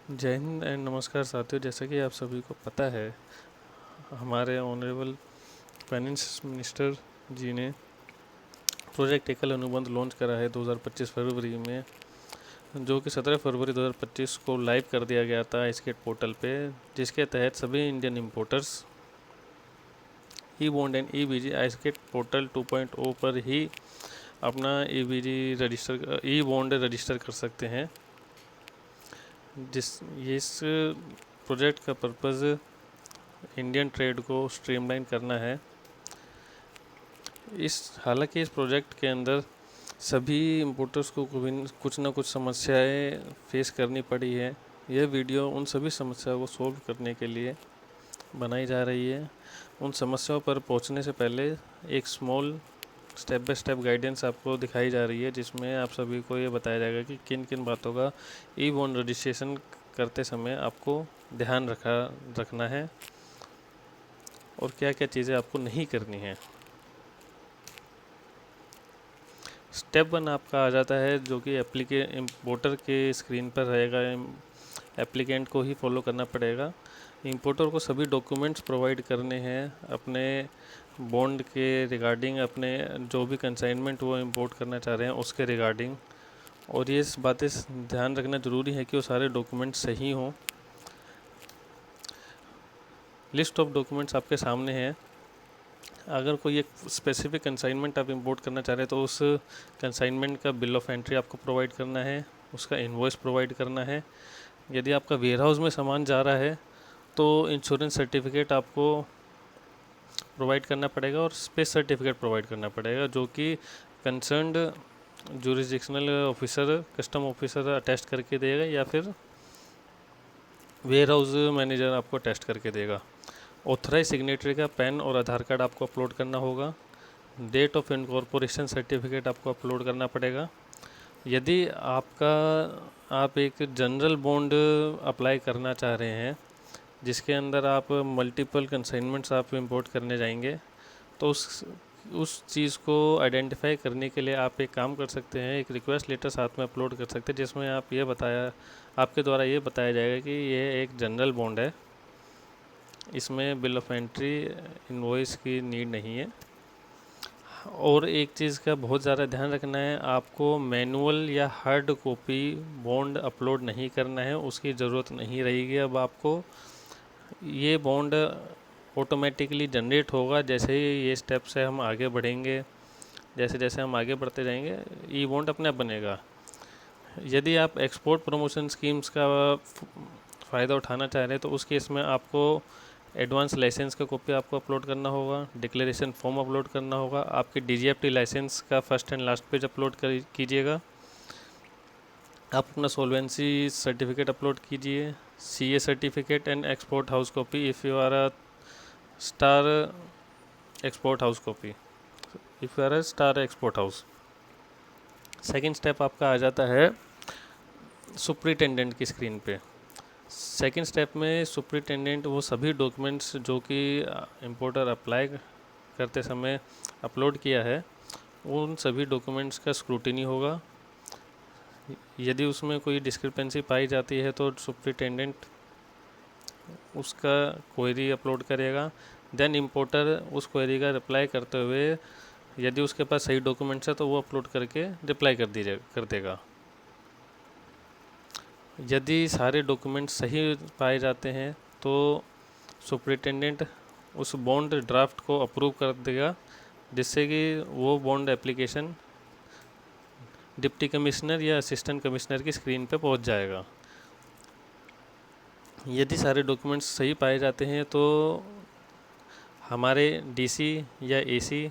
जय हिंद एंड नमस्कार साथियों। जैसा कि आप सभी को पता है, हमारे ऑनरेबल फाइनेंस मिनिस्टर जी ने प्रोजेक्ट एकल अनुबंध लॉन्च करा है 2025 फरवरी में, जो कि 17 फरवरी 2025 को लाइव कर दिया गया था आईस्केट पोर्टल पे, जिसके तहत सभी Indian importers e bond and EBG ICEGATE portal 2.0 पर ही अपना ई बॉन्ड रजिस्टर कर सकते हैं। इस प्रोजेक्ट का पर्पज़ इंडियन ट्रेड को स्ट्रीमलाइन करना है। हालांकि इस प्रोजेक्ट के अंदर सभी इम्पोर्टर्स को कुछ ना कुछ समस्याएं फेस करनी पड़ी है। यह वीडियो उन सभी समस्याओं को सोल्व करने के लिए बनाई जा रही है। उन समस्याओं पर पहुंचने से पहले एक small step by step guidance आपको दिखाई जा रही है, जिसमें आप सभी को ये बताया जाएगा कि किन किन बातों का ई बॉन्ड रजिस्ट्रेशन करते समय आपको ध्यान रखना है और क्या क्या चीज़ें आपको नहीं करनी है। स्टेप 1 आपका आ जाता है, जो कि इम्पोर्टर के स्क्रीन पर रहेगा। एप्लीकेंट को ही फॉलो करना पड़ेगा। इम्पोर्टर को सभी डॉक्यूमेंट्स प्रोवाइड करने हैं अपने बॉन्ड के रिगार्डिंग, अपने जो भी कंसाइनमेंट वो इंपोर्ट करना चाह रहे हैं उसके रिगार्डिंग। और ये बातें ध्यान रखना ज़रूरी है कि वो सारे डॉक्यूमेंट्स सही हों। लिस्ट ऑफ डॉक्यूमेंट्स आपके सामने है। अगर कोई एक स्पेसिफिक कंसाइनमेंट आप इंपोर्ट करना चाह रहे हैं तो उस कंसाइनमेंट का बिल ऑफ एंट्री आपको प्रोवाइड करना है, उसका इनवॉइस प्रोवाइड करना है। यदि आपका वेयरहाउस में सामान जा रहा है तो इंश्योरेंस सर्टिफिकेट आपको प्रोवाइड करना पड़ेगा और स्पेस सर्टिफिकेट प्रोवाइड करना पड़ेगा, जो कि concerned jurisdictional officer, custom officer attest करके देगा या फिर वेयरहाउस मैनेजर आपको अटेस्ट करके देगा। ऑथराइज सिग्नेटरी का पेन और आधार कार्ड आपको अपलोड करना होगा। डेट ऑफ इनकॉर्पोरेशन सर्टिफिकेट आपको अपलोड करना पड़ेगा। यदि आप एक जनरल बॉन्ड अप्लाई करना चाह रहे हैं जिसके अंदर आप मल्टीपल कंसाइनमेंट्स आप इंपोर्ट करने जाएंगे, तो उस चीज़ को आइडेंटिफाई करने के लिए आप एक काम कर सकते हैं, एक रिक्वेस्ट लेटर साथ में अपलोड कर सकते हैं, जिसमें आपके द्वारा ये बताया जाएगा कि ये एक जनरल बॉन्ड है, इसमें बिल ऑफ एंट्री इनवॉइस की नीड नहीं है। और एक चीज़ का बहुत ज़्यादा ध्यान रखना है, आपको मैनुअल या हार्ड कॉपी बॉन्ड अपलोड नहीं करना है, उसकी ज़रूरत नहीं रहेगी। अब आपको ये बॉन्ड ऑटोमेटिकली जनरेट होगा जैसे ही ये स्टेप से हम आगे बढ़ेंगे। जैसे जैसे हम आगे बढ़ते जाएंगे ई बॉन्ड अपने आप बनेगा। यदि आप एक्सपोर्ट प्रमोशन स्कीम्स का फ़ायदा उठाना चाह रहे हैं तो उस केस में आपको एडवांस लाइसेंस का कॉपी आपको अपलोड करना होगा, डिक्लेरेशन फॉर्म अपलोड करना होगा, आपके डीजीएफटी लाइसेंस का first and last page upload कीजिएगा। आप अपना सोलवेंसी सर्टिफिकेट अपलोड कीजिए, CA certificate and export house copy if you are a star export house copy if you are a star export house. Second step आपका आ जाता है superintendent की screen पे। सेकेंड स्टेप में सुपरिटेंडेंट वो सभी डॉक्यूमेंट्स जो कि इम्पोर्टर अप्लाई करते समय अपलोड किया है, उन सभी डॉक्यूमेंट्स का स्क्रूटिनी होगा। यदि उसमें कोई डिस्क्रिपेंसी पाई जाती है तो सुपरिटेंडेंट उसका क्वेरी अपलोड करेगा। देन इम्पोर्टर उस क्वेरी का रिप्लाई करते हुए यदि उसके पास सही डॉक्यूमेंट्स है तो वो अपलोड करके रिप्लाई कर देगा। यदि सारे डॉक्यूमेंट्स सही पाए जाते हैं तो सुपरिटेंडेंट उस बॉन्ड ड्राफ्ट को अप्रूव कर देगा, जिससे कि वो बॉन्ड एप्लीकेशन डिप्टी कमिश्नर या असिस्टेंट कमिश्नर की स्क्रीन पे पहुंच जाएगा। यदि सारे डॉक्यूमेंट्स सही पाए जाते हैं तो हमारे डीसी या एसी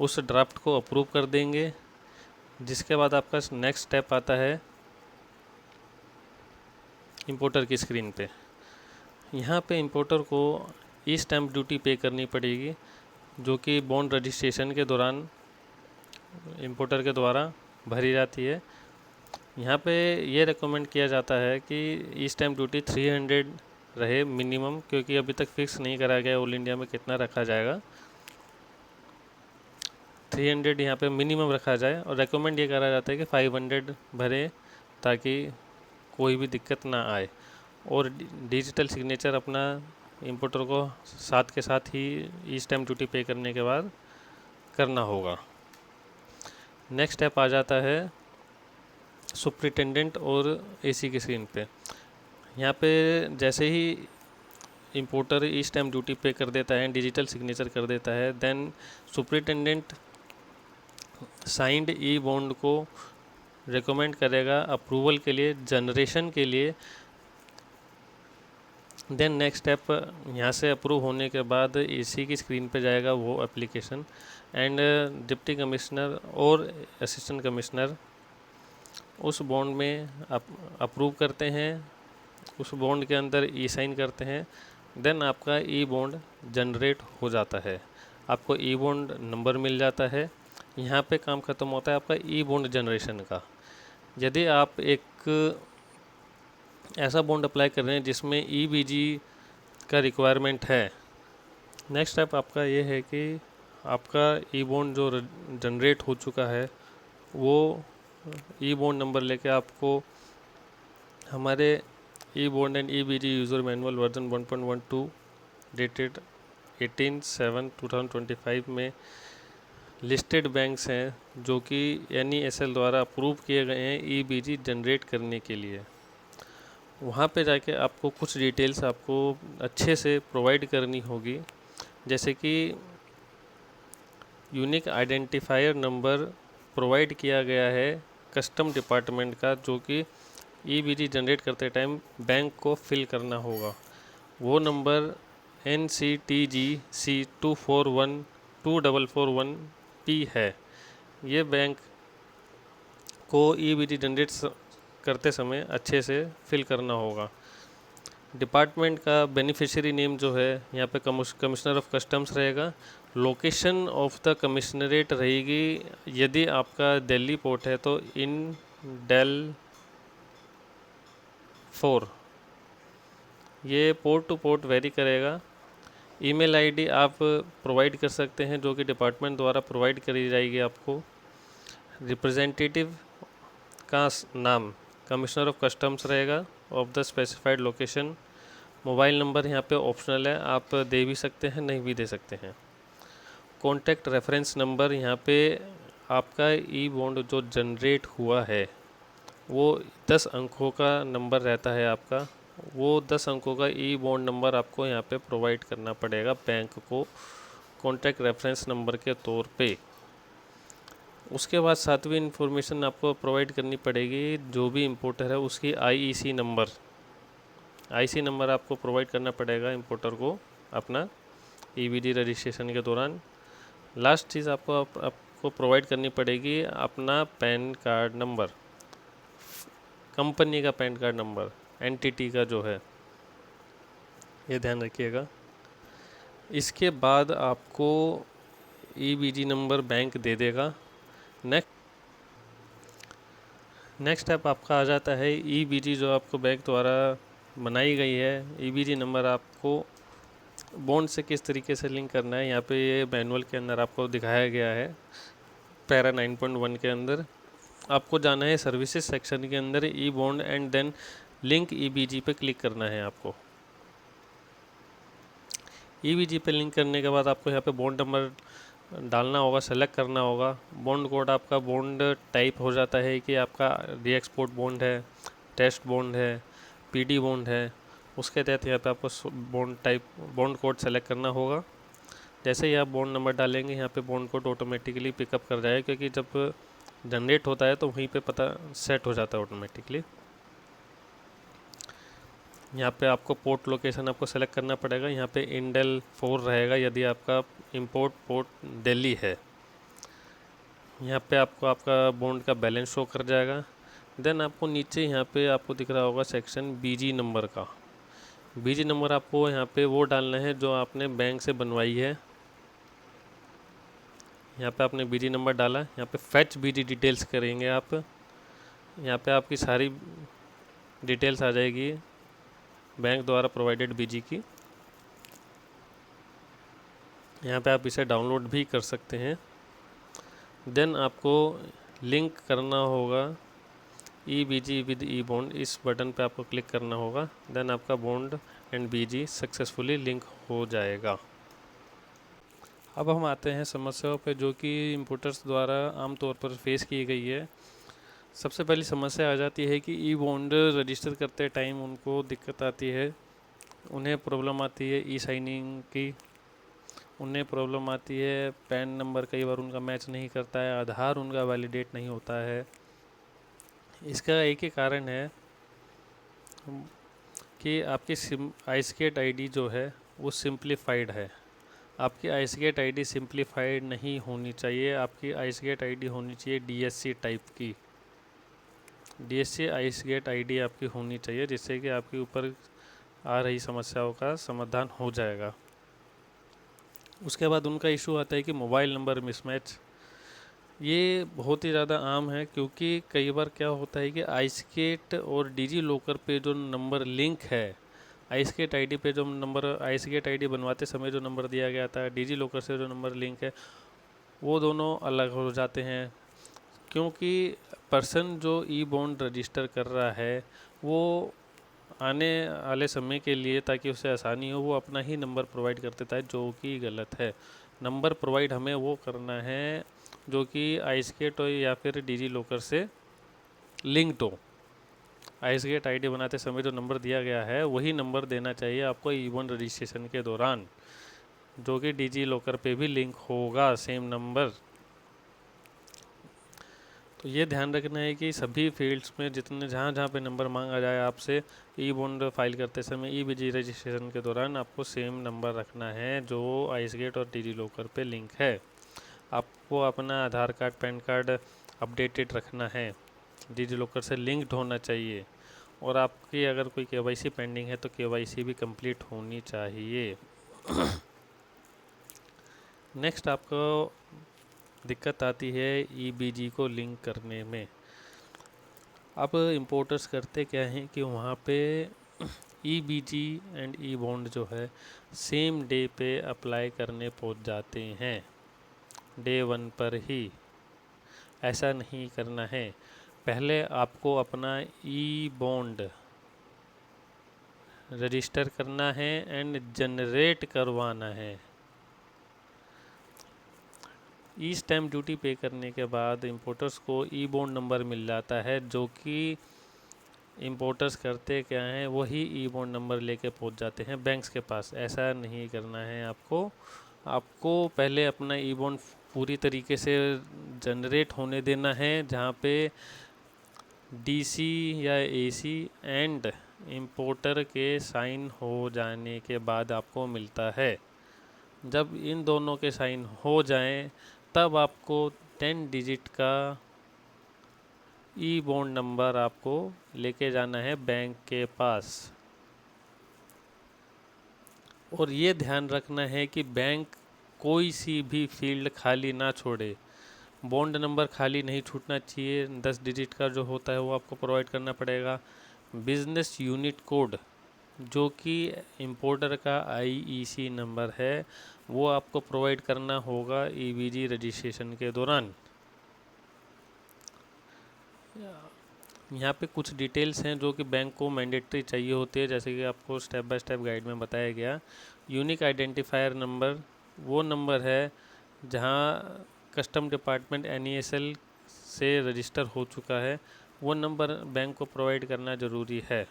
उस ड्राफ्ट को अप्रूव कर देंगे, जिसके बाद आपका नेक्स्ट स्टेप आता है इंपोर्टर की स्क्रीन पे। यहाँ पे इंपोर्टर को ई स्टैम्प ड्यूटी पे करनी पड़ेगी, जो कि बॉन्ड रजिस्ट्रेशन के दौरान इंपोर्टर के द्वारा भरी जाती है। यहाँ पे ये रिकमेंड किया जाता है कि ई स्टैम्प ड्यूटी 300 रहे मिनिमम, क्योंकि अभी तक फिक्स नहीं करा गया ऑल इंडिया में कितना रखा जाएगा। 300 यहाँ पे मिनिमम रखा जाए और रेकमेंड ये करा जाता है कि 500 भरे, ताकि कोई भी दिक्कत ना आए। और डिजिटल सिग्नेचर अपना इंपोर्टर को साथ के साथ ही ई स्टैम्प ड्यूटी पे करने के बाद करना होगा। नेक्स्ट स्टेप आ जाता है सुपरिटेंडेंट और एसी की स्क्रीन पे। यहाँ पे जैसे ही इंपोर्टर ई स्टैम्प ड्यूटी पे कर देता है, डिजिटल सिग्नेचर कर देता है, देन सुपरिटेंडेंट साइंड ई बॉन्ड को रिकमेंड करेगा अप्रूवल के लिए, जनरेशन के लिए। देन नेक्स्ट स्टेप, यहाँ से अप्रूव होने के बाद एसी की स्क्रीन पे जाएगा वो एप्लीकेशन, एंड डिप्टी कमिश्नर और असिस्टेंट कमिश्नर उस बॉन्ड में अप्रूव करते हैं, उस बॉन्ड के अंदर ई साइन करते हैं। देन आपका ई बॉन्ड जनरेट हो जाता है, आपको ई बॉन्ड नंबर मिल जाता है। यहाँ पे काम ख़त्म होता है आपका ई बॉन्ड जनरेशन का। यदि आप एक ऐसा बॉन्ड अप्लाई कर रहे हैं जिसमें ईबीजी का रिक्वायरमेंट है, नेक्स्ट स्टेप आपका ये है कि आपका ई बॉन्ड जो जनरेट हो चुका है वो ई बॉन्ड नंबर लेके आपको हमारे e bond and EBG user manual version 1.12 dated 18/7/2025 में लिस्टेड बैंक्स हैं जो कि NESL द्वारा अप्रूव किए गए हैं ईबीजी जनरेट करने के लिए। वहाँ पे जाके आपको कुछ डिटेल्स आपको अच्छे से प्रोवाइड करनी होगी, जैसे कि यूनिक आइडेंटिफायर नंबर प्रोवाइड किया गया है कस्टम डिपार्टमेंट का, जो कि ईबीजी जनरेट करते टाइम बैंक को फिल करना होगा। वो नंबर NCTGC 24124441P है। ये बैंक को ईबीजी जनरेट करते समय अच्छे से फिल करना होगा। डिपार्टमेंट का बेनिफिशियरी नेम जो है यहाँ पे कमिश्नर ऑफ कस्टम्स रहेगा। लोकेशन ऑफ द कमिश्नरेट रहेगी, यदि आपका दिल्ली पोर्ट है तो इन डेल 4, ये पोर्ट टू पोर्ट वेरी करेगा। ईमेल आईडी आप प्रोवाइड कर सकते हैं जो कि डिपार्टमेंट द्वारा प्रोवाइड करी जाएगी आपको। रिप्रेजेंटेटिव का नाम कमिश्नर ऑफ कस्टम्स रहेगा of the specified location. Mobile number यहाँ पे ऑप्शनल है, आप दे भी सकते हैं, नहीं भी दे सकते हैं। कॉन्टैक्ट रेफरेंस नंबर, यहाँ पे आपका ई बॉन्ड जो जनरेट हुआ है वो 10 अंकों का नंबर रहता है आपका, वो 10 अंकों का ई बॉन्ड नंबर आपको यहाँ पे प्रोवाइड करना पड़ेगा बैंक को कॉन्टैक्ट रेफरेंस नंबर के तौर पे। उसके बाद सातवीं इन्फॉर्मेशन आपको प्रोवाइड करनी पड़ेगी, जो भी इम्पोर्टर है उसकी IEC नंबर आपको प्रोवाइड करना पड़ेगा इम्पोर्टर को अपना ईबीजी रजिस्ट्रेशन के दौरान। लास्ट चीज़ आपको प्रोवाइड करनी पड़ेगी अपना पैन कार्ड नंबर, कंपनी का पैन कार्ड नंबर, एंटिटी का जो है, ये ध्यान रखिएगा। इसके बाद आपको ईबीजी नंबर बैंक दे देगा। नेक्स्ट स्टेप आपका आ जाता है ईबीजी जो आपको बैंक द्वारा बनाई गई है। ईबीजी नंबर आपको बॉन्ड से किस तरीके से लिंक करना है, यहाँ पे ये मैनुअल के अंदर आपको दिखाया गया है। पैरा 9.1 के अंदर आपको जाना है सर्विसेज सेक्शन के अंदर, ई बॉन्ड एंड देन लिंक ईबीजी पे क्लिक करना है आपको। ईबीजी पे लिंक करने के बाद आपको यहाँ पे बॉन्ड नंबर डालना होगा, सेलेक्ट करना होगा। बॉन्ड कोड आपका बॉन्ड टाइप हो जाता है कि आपका री-एक्सपोर्ट बॉन्ड है, टेस्ट बॉन्ड है, PD बॉन्ड है। उसके तहत यहाँ पे आपको बॉन्ड कोड सेलेक्ट करना होगा। जैसे ही आप बॉन्ड नंबर डालेंगे यहाँ पे बॉन्ड कोड ऑटोमेटिकली पिकअप कर जाएगा, क्योंकि जब जनरेट होता है तो वहीं पे पता सेट हो जाता है ऑटोमेटिकली। यहाँ पे आपको पोर्ट लोकेशन आपको सेलेक्ट करना पड़ेगा। यहाँ पे इंडेल 4 रहेगा यदि आपका इंपोर्ट पोर्ट दिल्ली है। यहाँ पे आपको आपका बॉन्ड का बैलेंस शो कर जाएगा। देन आपको नीचे यहाँ पे आपको दिख रहा होगा सेक्शन बीजी नंबर का। बीजी नंबर आपको यहाँ पे वो डालना है जो आपने बैंक से बनवाई है। यहाँ पे आपने बीजी नंबर डाला, यहाँ पे फैच बीजी डिटेल्स करेंगे आप। यहाँ पे आपकी सारी डिटेल्स आ जाएगी बैंक द्वारा प्रोवाइडेड बीजी की। यहाँ पे आप इसे डाउनलोड भी कर सकते हैं। देन आपको लिंक करना होगा EBG विद ई बॉन्ड, इस बटन पे आपको क्लिक करना होगा। देन आपका bond and BG successfully link हो जाएगा। अब हम आते हैं समस्याओं पे जो कि इंपोर्टर्स द्वारा आमतौर पर फेस की गई है। सबसे पहली समस्या आ जाती है कि ई बॉन्ड रजिस्टर करते टाइम उनको दिक्कत आती है, उन्हें प्रॉब्लम आती है ई साइनिंग की, उन्हें प्रॉब्लम आती है पैन नंबर कई बार उनका मैच नहीं करता है, आधार उनका वैलिडेट नहीं होता है। इसका एक ही कारण है कि आपकी आइसकेट आईडी जो है वो सिंप्लीफाइड है। आपकी आइसगेट आईडी सिंप्लीफाइड नहीं होनी चाहिए, आपकी आइसगेट आईडी होनी चाहिए DSC टाइप की। DSC आइसगेट आईडी आपकी होनी चाहिए, जिससे कि आपके ऊपर आ रही समस्याओं का समाधान हो जाएगा। उसके बाद उनका इशू आता है कि मोबाइल नंबर मिसमैच। ये बहुत ही ज़्यादा आम है, क्योंकि कई बार क्या होता है कि आइसगेट और डिजी लॉकर पे जो नंबर लिंक है, आइसगेट आईडी पे जो नंबर, आइसगेट आईडी बनवाते समय जो नंबर दिया गया था, डिजी लॉकर से जो नंबर लिंक है, वो दोनों अलग हो जाते हैं। क्योंकि पर्सन जो ई बॉन्ड रजिस्टर कर रहा है वो आने वाले समय के लिए, ताकि उसे आसानी हो, वो अपना ही नंबर प्रोवाइड कर देता है, जो कि गलत है। नंबर प्रोवाइड हमें वो करना है जो कि आइसगेट या फिर डिजी लॉकर से लिंक्ड हो। आइसगेट आईडी बनाते समय जो नंबर दिया गया है वही नंबर देना चाहिए आपको ई बॉन्ड रजिस्ट्रेशन के दौरान, जो कि डिजी लॉकर पे भी लिंक होगा सेम नंबर। तो ये ध्यान रखना है कि सभी फील्ड्स में जितने जहाँ जहाँ पे नंबर मांगा जाए आपसे ई बॉन्ड फाइल करते समय, EBG रजिस्ट्रेशन के दौरान आपको सेम नंबर रखना है जो आइसगेट और डिजी लॉकर पे लिंक है। आपको अपना आधार कार्ड, पैन कार्ड अपडेटेड रखना है, डिजी लॉकर से लिंक्ड होना चाहिए, और आपकी अगर कोई KYC पेंडिंग है तो KYC भी कंप्लीट होनी चाहिए। नेक्स्ट आपको दिक्कत आती है EBG को लिंक करने में। अब इंपोर्टर्स करते क्या हैं कि वहाँ पे EBG एंड ई बॉन्ड जो है सेम डे पे अप्लाई करने पहुँच जाते हैं, डे 1 पर ही। ऐसा नहीं करना है, पहले आपको अपना ई बॉन्ड रजिस्टर करना है एंड जनरेट करवाना है। ई स्टैम्प ड्यूटी पे करने के बाद इंपोर्टर्स को ई बॉन्ड नंबर मिल जाता है, जो कि इंपोर्टर्स करते क्या हैं वही ई बॉन्ड नंबर लेके पहुंच जाते हैं बैंक्स के पास। ऐसा नहीं करना है आपको पहले अपना ई बॉन्ड पूरी तरीके से जनरेट होने देना है, जहाँ पे DC या AC एंड इंपोर्टर के साइन हो जाने के बाद आपको मिलता है। जब इन दोनों के साइन हो जाएं तब आपको 10 डिजिट का ई बॉन्ड नंबर आपको लेके जाना है बैंक के पास। और ये ध्यान रखना है कि बैंक कोई सी भी फील्ड खाली ना छोड़े, बॉन्ड नंबर खाली नहीं छूटना चाहिए। 10 डिजिट का जो होता है वो आपको प्रोवाइड करना पड़ेगा। बिजनेस यूनिट कोड जो कि इंपोर्टर का IEC नंबर है वो आपको प्रोवाइड करना होगा EBG रजिस्ट्रेशन के दौरान। यहाँ पे कुछ डिटेल्स हैं जो कि बैंक को मैंडेटरी चाहिए होती है, जैसे कि आपको स्टेप बाय स्टेप गाइड में बताया गया। यूनिक आइडेंटिफायर नंबर वो नंबर है जहाँ कस्टम डिपार्टमेंट NESL से रजिस्टर हो चुका है, वो नंबर बैंक को प्रोवाइड करना ज़रूरी है।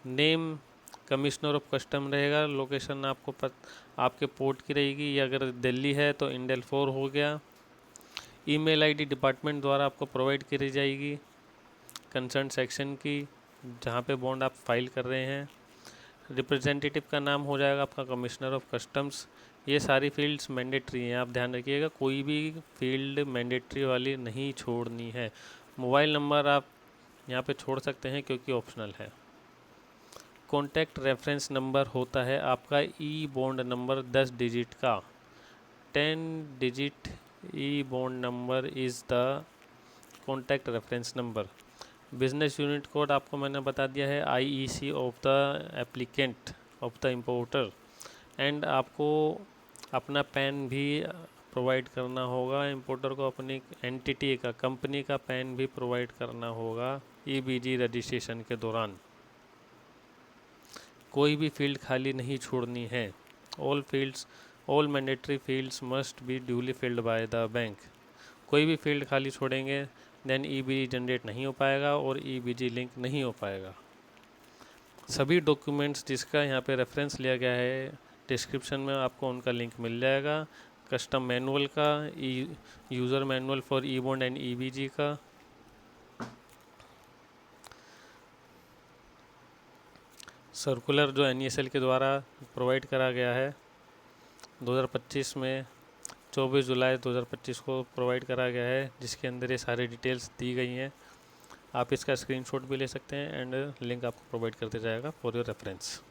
नेम कमिश्नर ऑफ कस्टम रहेगा, लोकेशन आपके पोर्ट की रहेगी, या अगर दिल्ली है तो इंडेल 4 हो गया। ईमेल आईडी डिपार्टमेंट द्वारा आपको प्रोवाइड करी जाएगी कंसर्न सेक्शन की, जहाँ पे बॉन्ड आप फाइल कर रहे हैं। रिप्रेजेंटेटिव का नाम हो जाएगा आपका कमिश्नर ऑफ कस्टम्स। ये सारी फील्ड्स मैंडेटरी हैं, आप ध्यान रखिएगा, कोई भी फील्ड मैंडेटरी वाली नहीं छोड़नी है। मोबाइल नंबर आप यहाँ पे छोड़ सकते हैं क्योंकि ऑप्शनल है। कॉन्टैक्ट रेफरेंस नंबर होता है आपका ई बॉन्ड नंबर 10 डिजिट का। 10 digit E bond number is the contact reference number. Business unit code आपको मैंने बता दिया है, IEC of the applicant of the importer. And आपको अपना पैन भी प्रोवाइड करना होगा, इंपोर्टर को अपनी एंटिटी का, कंपनी का पैन भी प्रोवाइड करना होगा ईबीजी रजिस्ट्रेशन के दौरान। कोई भी फील्ड खाली नहीं छोड़नी है। All mandatory fields must be duly filled by the bank. कोई भी फील्ड खाली छोड़ेंगे देन ईबीजी जनरेट नहीं हो पाएगा और ईबीजी लिंक नहीं हो पाएगा। सभी डॉक्यूमेंट्स जिसका यहाँ पे रेफरेंस लिया गया है डिस्क्रिप्शन में आपको उनका लिंक मिल जाएगा। कस्टम मैनुअल का, user manual for e bond and EBG का, सर्कुलर जो एनईएसएल के द्वारा प्रोवाइड करा गया है 2025 में, 24 जुलाई 2025 को प्रोवाइड करा गया है, जिसके अंदर ये सारी डिटेल्स दी गई हैं। आप इसका स्क्रीनशॉट भी ले सकते हैं एंड लिंक आपको प्रोवाइड करते जाएगा फॉर योर रेफरेंस।